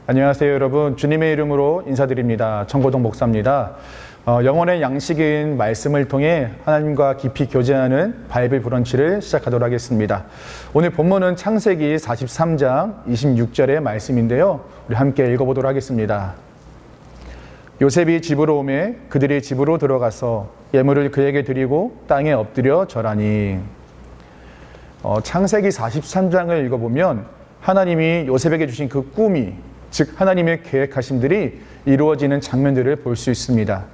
안녕하세요, 여러분. 주님의 이름으로 인사드립니다. 청고동 목사입니다. 영혼의 양식인 말씀을 통해 하나님과 깊이 교제하는 바이블 브런치를 시작하도록 하겠습니다. 오늘 본문은 창세기 43장 26절의 말씀인데요. 우리 함께 읽어보도록 하겠습니다. 요셉이 집으로 오매 그들이 집으로 들어가서 예물을 그에게 드리고 땅에 엎드려 절하니. 창세기 43장을 읽어보면 하나님이 요셉에게 주신 그 꿈이, 즉 하나님의 계획하심들이 이루어지는 장면들을 볼 수 있습니다.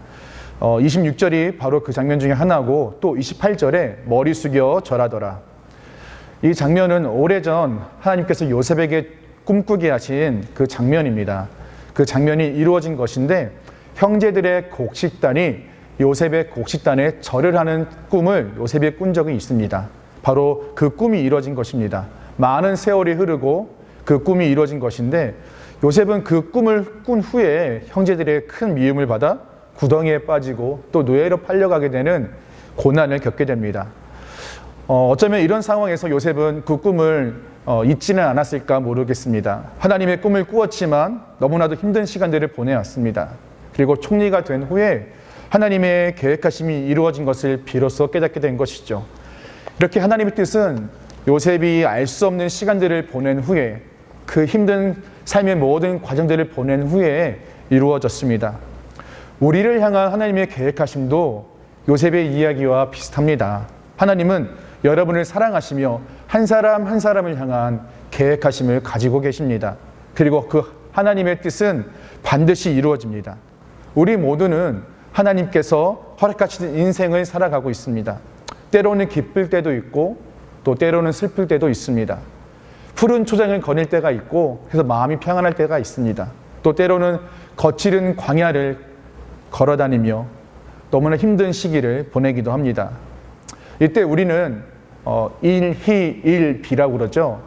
26절이 바로 그 장면 중에 하나고, 또 28절에 머리 숙여 절하더라. 이 장면은 오래전 하나님께서 요셉에게 꿈꾸게 하신 그 장면입니다. 그 장면이 이루어진 것인데, 형제들의 곡식단이 요셉의 곡식단에 절을 하는 꿈을 요셉이 꾼 적이 있습니다. 바로 그 꿈이 이루어진 것입니다. 많은 세월이 흐르고 그 꿈이 이루어진 것인데, 요셉은 그 꿈을 꾼 후에 형제들의 큰 미움을 받아 구덩이에 빠지고 또 노예로 팔려가게 되는 고난을 겪게 됩니다. 어쩌면 이런 상황에서 요셉은 그 꿈을 잊지는 않았을까 모르겠습니다. 하나님의 꿈을 꾸었지만 너무나도 힘든 시간들을 보내왔습니다. 그리고 총리가 된 후에 하나님의 계획하심이 이루어진 것을 비로소 깨닫게 된 것이죠. 이렇게 하나님의 뜻은 요셉이 알 수 없는 시간들을 보낸 후에, 그 힘든 삶의 모든 과정들을 보낸 후에 이루어졌습니다. 우리를 향한 하나님의 계획하심도 요셉의 이야기와 비슷합니다. 하나님은 여러분을 사랑하시며 한 사람 한 사람을 향한 계획하심을 가지고 계십니다. 그리고 그 하나님의 뜻은 반드시 이루어집니다. 우리 모두는 하나님께서 허락하신 인생을 살아가고 있습니다. 때로는 기쁠 때도 있고 또 때로는 슬플 때도 있습니다. 푸른 초장을 거닐 때가 있고 그래서 마음이 평안할 때가 있습니다. 또 때로는 거칠은 광야를 걸어다니며 너무나 힘든 시기를 보내기도 합니다. 이때 우리는 일희일비라고 그러죠.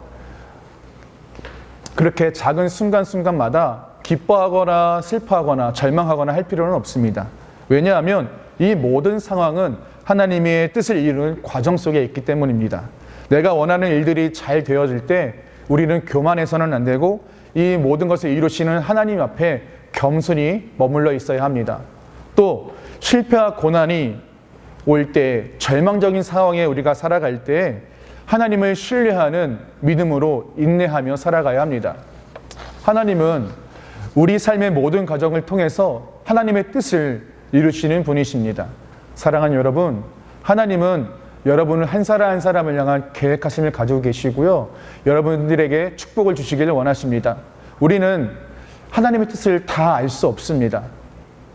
그렇게 작은 순간순간마다 기뻐하거나 슬퍼하거나 절망하거나 할 필요는 없습니다. 왜냐하면 이 모든 상황은 하나님의 뜻을 이루는 과정 속에 있기 때문입니다. 내가 원하는 일들이 잘 되어질 때 우리는 교만해서는 안 되고 이 모든 것을 이루시는 하나님 앞에 겸손히 머물러 있어야 합니다. 또 실패와 고난이 올 때, 절망적인 상황에 우리가 살아갈 때 하나님을 신뢰하는 믿음으로 인내하며 살아가야 합니다. 하나님은 우리 삶의 모든 과정을 통해서 하나님의 뜻을 이루시는 분이십니다. 사랑하는 여러분, 하나님은 여러분을 한 사람 한 사람을 향한 계획하심을 가지고 계시고요, 여러분들에게 축복을 주시기를 원하십니다. 우리는 하나님의 뜻을 다 알 수 없습니다.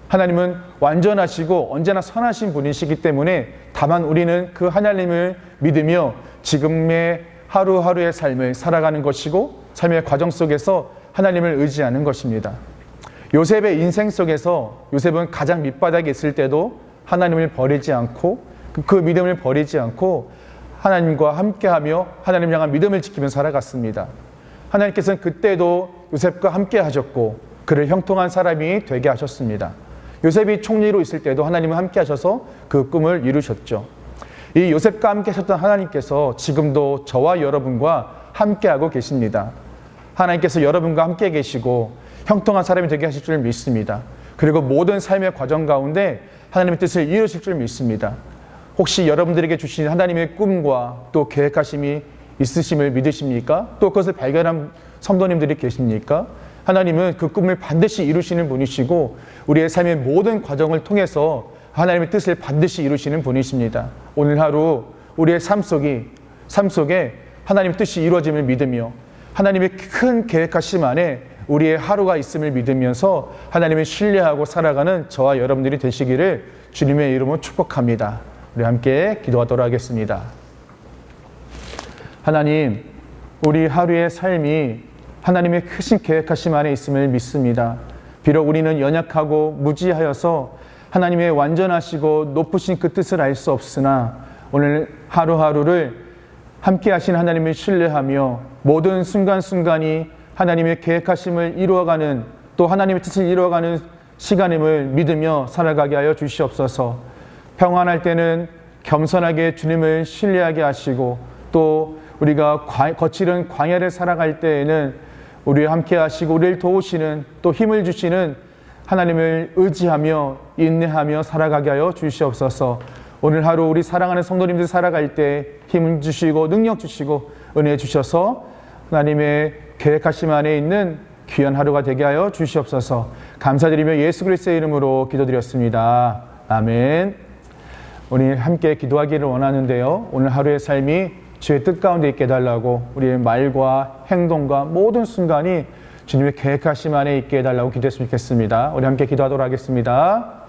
하나님은 완전하시고 언제나 선하신 분이시기 때문에 다만 우리는 그 하나님을 믿으며 지금의 하루하루의 삶을 살아가는 것이고, 삶의 과정 속에서 하나님을 의지하는 것입니다. 요셉의 인생 속에서 요셉은 가장 밑바닥에 있을 때도 하나님을 버리지 않고, 그 믿음을 버리지 않고 하나님과 함께하며 하나님을 향한 믿음을 지키며 살아갔습니다. 하나님께서는 그때도 요셉과 함께 하셨고 그를 형통한 사람이 되게 하셨습니다. 요셉이 총리로 있을 때도 하나님은 함께 하셔서 그 꿈을 이루셨죠. 이 요셉과 함께 하셨던 하나님께서 지금도 저와 여러분과 함께하고 계십니다. 하나님께서 여러분과 함께 계시고 형통한 사람이 되게 하실 줄 믿습니다. 그리고 모든 삶의 과정 가운데 하나님의 뜻을 이루실 줄 믿습니다. 혹시 여러분들에게 주신 하나님의 꿈과 또 계획하심이 있으심을 믿으십니까? 또 그것을 발견한 성도님들이 계십니까? 하나님은 그 꿈을 반드시 이루시는 분이시고 우리의 삶의 모든 과정을 통해서 하나님의 뜻을 반드시 이루시는 분이십니다. 오늘 하루 우리의 삶 속에 하나님의 뜻이 이루어짐을 믿으며 하나님의 큰 계획하심 안에 우리의 하루가 있음을 믿으면서 하나님을 신뢰하고 살아가는 저와 여러분들이 되시기를 주님의 이름으로 축복합니다. 우리 함께 기도하도록 하겠습니다. 하나님, 우리 하루의 삶이 하나님의 크신 계획하심 안에 있음을 믿습니다. 비록 우리는 연약하고 무지하여서 하나님의 완전하시고 높으신 그 뜻을 알 수 없으나 오늘 하루하루를 함께 하신 하나님을 신뢰하며 모든 순간순간이 하나님의 계획하심을 이루어가는, 또 하나님의 뜻을 이루어가는 시간임을 믿으며 살아가게 하여 주시옵소서. 평안할 때는 겸손하게 주님을 신뢰하게 하시고, 또 우리가 거칠은 광야를 살아갈 때에는 우리와 함께 하시고 우리를 도우시는 또 힘을 주시는 하나님을 의지하며 인내하며 살아가게 하여 주시옵소서. 오늘 하루 우리 사랑하는 성도님들 살아갈 때 힘을 주시고 능력 주시고 은혜 주셔서 하나님의 계획하심 안에 있는 귀한 하루가 되게 하여 주시옵소서. 감사드리며 예수 그리스도의 이름으로 기도드렸습니다. 아멘. 우리 함께 기도하기를 원하는데요. 오늘 하루의 삶이 주의 뜻 가운데 있게 해달라고 우리의 말과 행동과 모든 순간이 주님의 계획하심 안에 있게 해달라고 기도했으면 좋겠습니다. 우리 함께 기도하도록 하겠습니다.